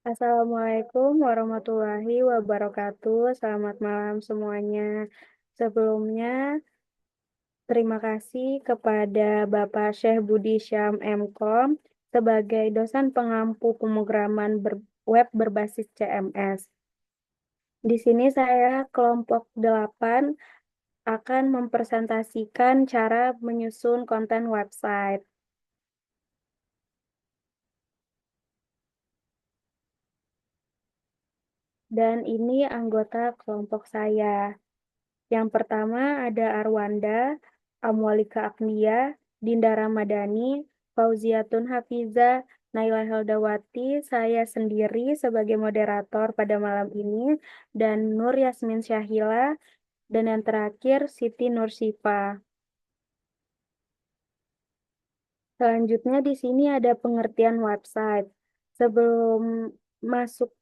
Assalamualaikum warahmatullahi wabarakatuh. Selamat malam semuanya. Sebelumnya, terima kasih kepada Bapak Syekh Budi Syam MKom sebagai dosen pengampu pemrograman web berbasis CMS. Di sini saya kelompok 8 akan mempresentasikan cara menyusun konten website. Dan ini anggota kelompok saya. Yang pertama ada Arwanda, Amwalika Agnia, Dinda Ramadhani, Fauziatun Hafiza, Naila Heldawati, saya sendiri sebagai moderator pada malam ini, dan Nur Yasmin Syahila, dan yang terakhir Siti Nursifa. Selanjutnya di sini ada pengertian website. Sebelum masuk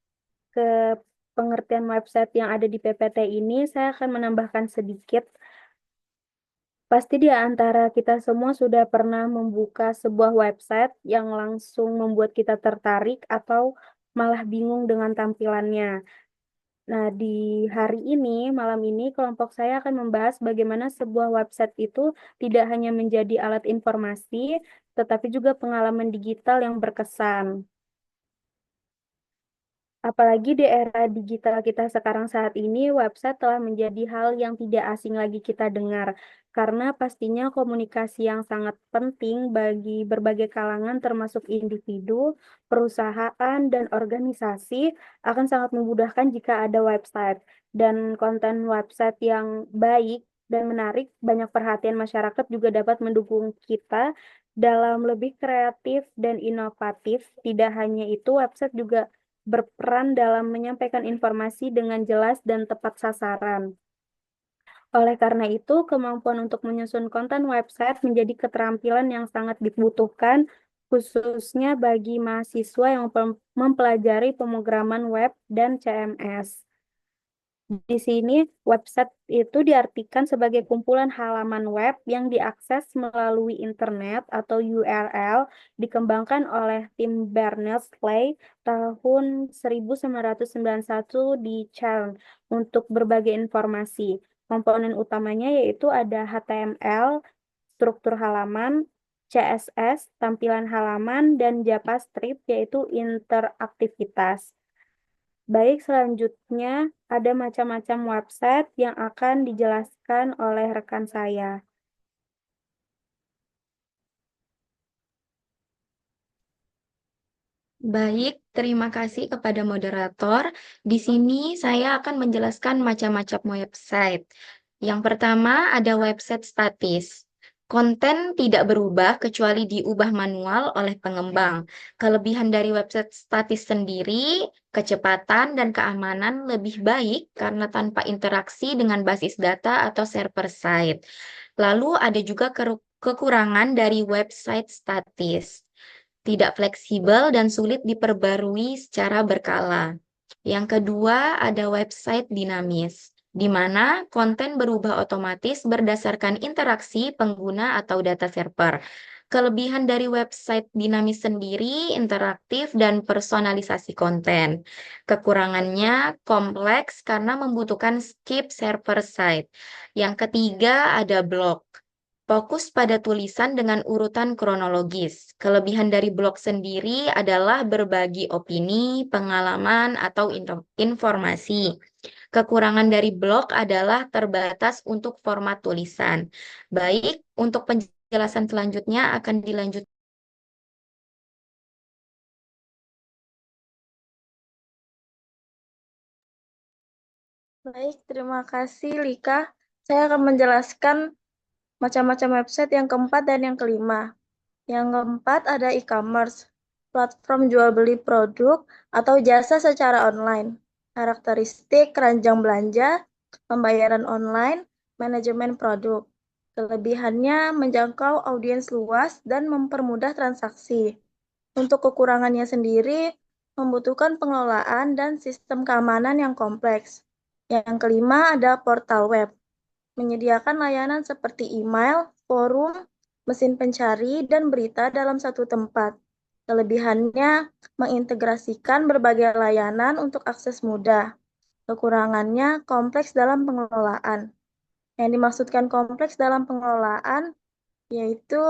ke pengertian website yang ada di PPT ini, saya akan menambahkan sedikit. Pasti di antara kita semua sudah pernah membuka sebuah website yang langsung membuat kita tertarik atau malah bingung dengan tampilannya. Nah, di hari ini, malam ini, kelompok saya akan membahas bagaimana sebuah website itu tidak hanya menjadi alat informasi, tetapi juga pengalaman digital yang berkesan. Apalagi di era digital kita sekarang saat ini, website telah menjadi hal yang tidak asing lagi kita dengar, karena pastinya komunikasi yang sangat penting bagi berbagai kalangan termasuk individu, perusahaan, dan organisasi akan sangat memudahkan jika ada website. Dan konten website yang baik dan menarik, banyak perhatian masyarakat juga dapat mendukung kita dalam lebih kreatif dan inovatif. Tidak hanya itu, website juga berperan dalam menyampaikan informasi dengan jelas dan tepat sasaran. Oleh karena itu, kemampuan untuk menyusun konten website menjadi keterampilan yang sangat dibutuhkan, khususnya bagi mahasiswa yang mempelajari pemrograman web dan CMS. Di sini, website itu diartikan sebagai kumpulan halaman web yang diakses melalui internet atau URL, dikembangkan oleh tim Berners-Lee tahun 1991 di CERN untuk berbagai informasi. Komponen utamanya yaitu ada HTML, struktur halaman, CSS, tampilan halaman, dan JavaScript yaitu interaktivitas. Baik, selanjutnya ada macam-macam website yang akan dijelaskan oleh rekan saya. Baik, terima kasih kepada moderator. Di sini saya akan menjelaskan macam-macam website. Yang pertama ada website statis. Konten tidak berubah kecuali diubah manual oleh pengembang. Kelebihan dari website statis sendiri, kecepatan dan keamanan lebih baik karena tanpa interaksi dengan basis data atau server side. Lalu ada juga kekurangan dari website statis, tidak fleksibel dan sulit diperbarui secara berkala. Yang kedua, ada website dinamis, di mana konten berubah otomatis berdasarkan interaksi pengguna atau data server. Kelebihan dari website dinamis sendiri, interaktif dan personalisasi konten. Kekurangannya kompleks karena membutuhkan skip server side. Yang ketiga, ada blog. Fokus pada tulisan dengan urutan kronologis. Kelebihan dari blog sendiri adalah berbagi opini, pengalaman, atau informasi. Kekurangan dari blog adalah terbatas untuk format tulisan. Baik, untuk penjelasan selanjutnya akan dilanjutkan. Baik, terima kasih Lika. Saya akan menjelaskan macam-macam website yang keempat dan yang kelima. Yang keempat ada e-commerce, platform jual beli produk atau jasa secara online. Karakteristik keranjang belanja, pembayaran online, manajemen produk. Kelebihannya menjangkau audiens luas dan mempermudah transaksi. Untuk kekurangannya sendiri, membutuhkan pengelolaan dan sistem keamanan yang kompleks. Yang kelima ada portal web, menyediakan layanan seperti email, forum, mesin pencari, dan berita dalam satu tempat. Kelebihannya mengintegrasikan berbagai layanan untuk akses mudah. Kekurangannya kompleks dalam pengelolaan. Yang dimaksudkan kompleks dalam pengelolaan yaitu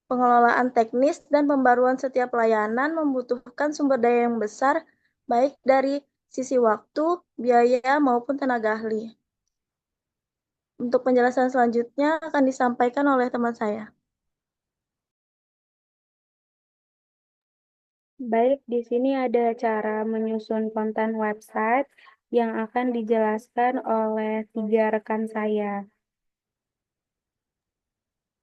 pengelolaan teknis dan pembaruan setiap layanan membutuhkan sumber daya yang besar, baik dari sisi waktu, biaya, maupun tenaga ahli. Untuk penjelasan selanjutnya akan disampaikan oleh teman saya. Baik, di sini ada cara menyusun konten website yang akan dijelaskan oleh tiga rekan saya.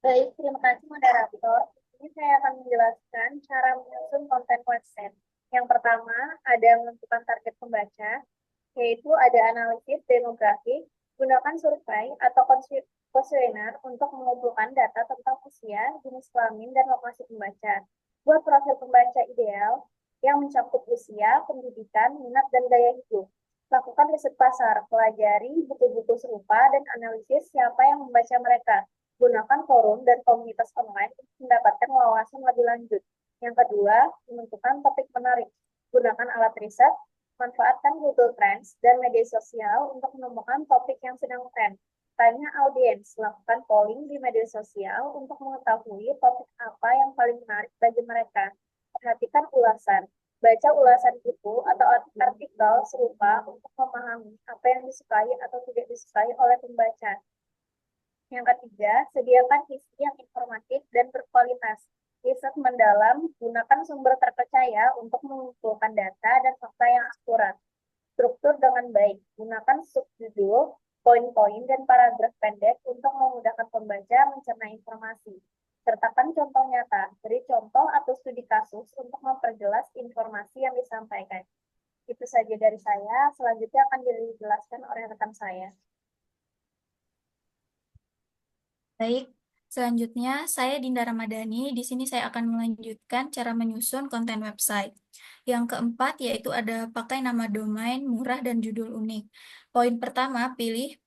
Baik, terima kasih moderator. Ini saya akan menjelaskan cara menyusun konten website. Yang pertama, ada menentukan target pembaca, yaitu ada analisis demografi, gunakan survei atau kuesioner untuk mengumpulkan data tentang usia, jenis kelamin, dan lokasi pembaca. Buat profil pembaca ideal yang mencakup usia, pendidikan, minat, dan gaya hidup. Lakukan riset pasar, pelajari buku-buku serupa, dan analisis siapa yang membaca mereka. Gunakan forum dan komunitas online untuk mendapatkan wawasan lebih lanjut. Yang kedua, menentukan topik menarik. Gunakan alat riset, manfaatkan Google Trends dan media sosial untuk menemukan topik yang sedang tren. Tanya audiens, lakukan polling di media sosial untuk mengetahui topik apa yang paling menarik bagi mereka. Perhatikan ulasan. Baca ulasan buku atau artikel serupa untuk memahami apa yang disukai atau tidak disukai oleh pembaca. Yang ketiga, sediakan isi yang informatif dan berkualitas. Riset mendalam, gunakan sumber terpercaya untuk mengumpulkan data dan fakta yang akurat. Struktur dengan baik, gunakan subjudul, poin-poin, dan paragraf pendek untuk memudahkan pembaca mencerna informasi. Sertakan contoh nyata, beri contoh atau studi kasus untuk memperjelas informasi yang disampaikan. Itu saja dari saya, selanjutnya akan dijelaskan oleh rekan saya. Baik, selanjutnya saya Dinda Ramadhani. Di sini saya akan melanjutkan cara menyusun konten website. Yang keempat yaitu ada pakai nama domain murah dan judul unik. Poin pertama, pilih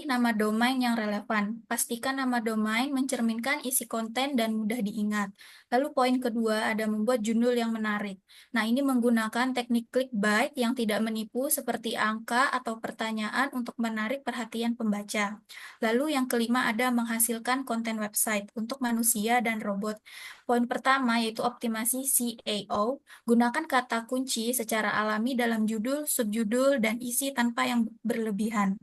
nama domain yang relevan. Pastikan nama domain mencerminkan isi konten dan mudah diingat. Lalu poin kedua ada membuat judul yang menarik. Nah, ini menggunakan teknik clickbait yang tidak menipu seperti angka atau pertanyaan untuk menarik perhatian pembaca. Lalu yang kelima ada menghasilkan konten website untuk manusia dan robot. Poin pertama yaitu optimasi CAO. Gunakan kata kunci secara alami dalam judul, subjudul, dan isi tanpa yang berlebihan.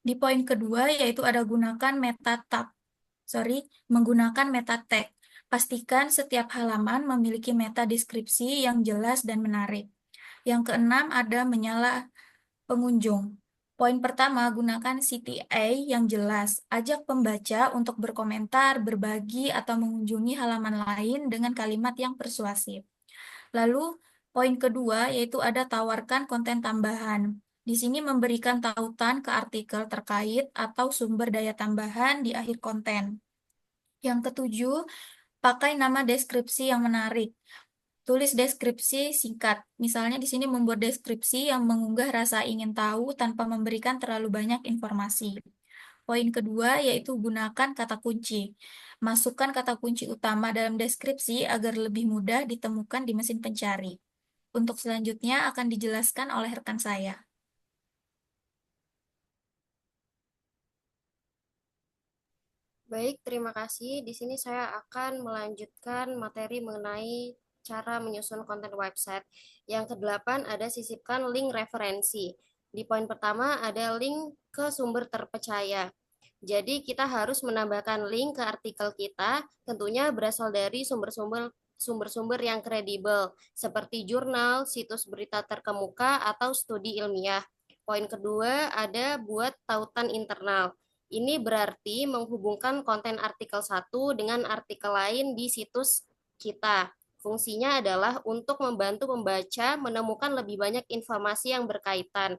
Di poin kedua yaitu ada menggunakan meta tag. Pastikan setiap halaman memiliki meta deskripsi yang jelas dan menarik. Yang keenam ada menyala pengunjung. Poin pertama, gunakan CTA yang jelas. Ajak pembaca untuk berkomentar, berbagi, atau mengunjungi halaman lain dengan kalimat yang persuasif. Lalu, poin kedua yaitu ada tawarkan konten tambahan. Di sini memberikan tautan ke artikel terkait atau sumber daya tambahan di akhir konten. Yang ketujuh, pakai nama deskripsi yang menarik. Tulis deskripsi singkat. Misalnya di sini membuat deskripsi yang mengunggah rasa ingin tahu tanpa memberikan terlalu banyak informasi. Poin kedua yaitu gunakan kata kunci. Masukkan kata kunci utama dalam deskripsi agar lebih mudah ditemukan di mesin pencari. Untuk selanjutnya akan dijelaskan oleh rekan saya. Baik, terima kasih. Di sini saya akan melanjutkan materi mengenai cara menyusun konten website. Yang kedelapan ada sisipkan link referensi. Di poin pertama ada link ke sumber terpercaya. Jadi kita harus menambahkan link ke artikel kita, tentunya berasal dari sumber-sumber yang kredibel, seperti jurnal, situs berita terkemuka, atau studi ilmiah. Poin kedua ada buat tautan internal. Ini berarti menghubungkan konten artikel satu dengan artikel lain di situs kita. Fungsinya adalah untuk membantu pembaca menemukan lebih banyak informasi yang berkaitan.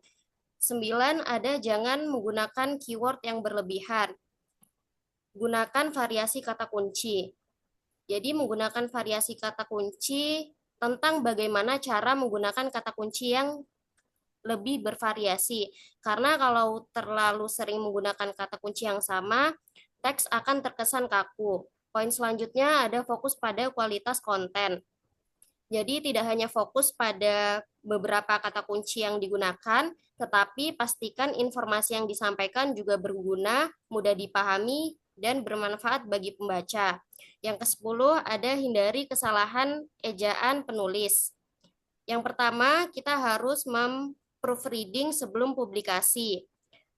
9 ada jangan menggunakan keyword yang berlebihan. Gunakan variasi kata kunci. Jadi menggunakan variasi kata kunci tentang bagaimana cara menggunakan kata kunci yang lebih bervariasi. Karena kalau terlalu sering menggunakan kata kunci yang sama, teks akan terkesan kaku. Poin selanjutnya ada fokus pada kualitas konten. Jadi tidak hanya fokus pada beberapa kata kunci yang digunakan, tetapi pastikan informasi yang disampaikan juga berguna, mudah dipahami, dan bermanfaat bagi pembaca. Yang ke-10 ada hindari kesalahan ejaan penulis. Yang pertama, kita harus proofreading sebelum publikasi.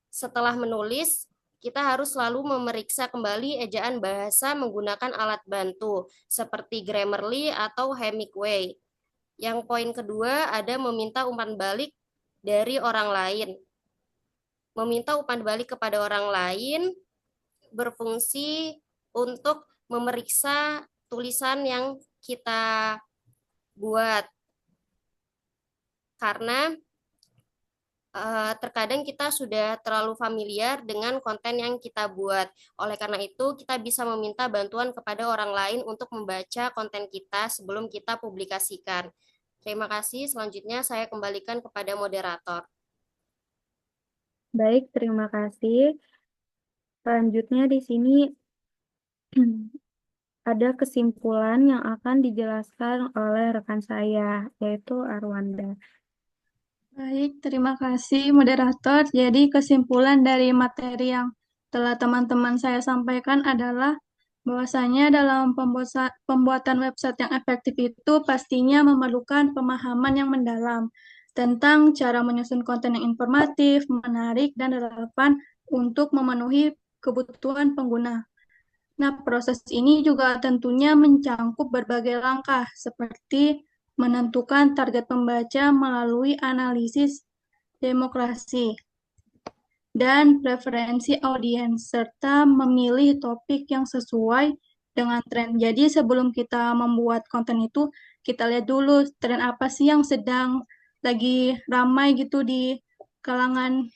Setelah menulis, kita harus selalu memeriksa kembali ejaan bahasa menggunakan alat bantu seperti Grammarly atau Hemingway. Yang poin kedua ada meminta umpan balik dari orang lain. Meminta umpan balik kepada orang lain berfungsi untuk memeriksa tulisan yang kita buat. Karena terkadang kita sudah terlalu familiar dengan konten yang kita buat. Oleh karena itu, kita bisa meminta bantuan kepada orang lain untuk membaca konten kita sebelum kita publikasikan. Terima kasih. Selanjutnya saya kembalikan kepada moderator. Baik, terima kasih. Selanjutnya di sini ada kesimpulan yang akan dijelaskan oleh rekan saya, yaitu Arwanda. Baik, terima kasih moderator. Jadi kesimpulan dari materi yang telah teman-teman saya sampaikan adalah bahwasanya dalam pembuatan website yang efektif itu pastinya memerlukan pemahaman yang mendalam tentang cara menyusun konten yang informatif, menarik, dan relevan untuk memenuhi kebutuhan pengguna. Nah, proses ini juga tentunya mencangkup berbagai langkah seperti menentukan target pembaca melalui analisis demokrasi dan preferensi audiens, serta memilih topik yang sesuai dengan tren. Jadi sebelum kita membuat konten itu, kita lihat dulu tren apa sih yang sedang lagi ramai gitu di kalangan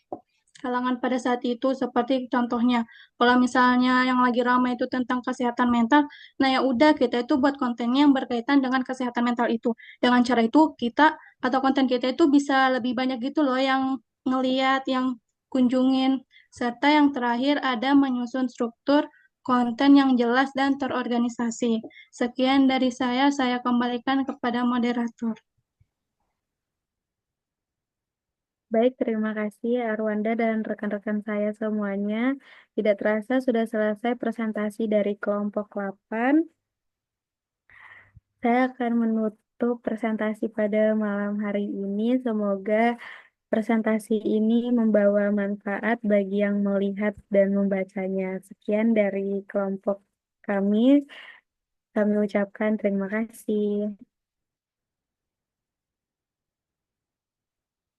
pada saat itu. Seperti contohnya kalau misalnya yang lagi ramai itu tentang kesehatan mental, nah ya udah kita itu buat kontennya yang berkaitan dengan kesehatan mental itu. Dengan cara itu kita atau konten kita itu bisa lebih banyak gitu loh yang ngeliat, yang kunjungin. Serta yang terakhir ada menyusun struktur konten yang jelas dan terorganisasi. Sekian dari saya kembalikan kepada moderator. Baik, terima kasih Arwanda dan rekan-rekan saya semuanya. Tidak terasa sudah selesai presentasi dari kelompok 8. Saya akan menutup presentasi pada malam hari ini. Semoga presentasi ini membawa manfaat bagi yang melihat dan membacanya. Sekian dari kelompok kami. Kami ucapkan terima kasih.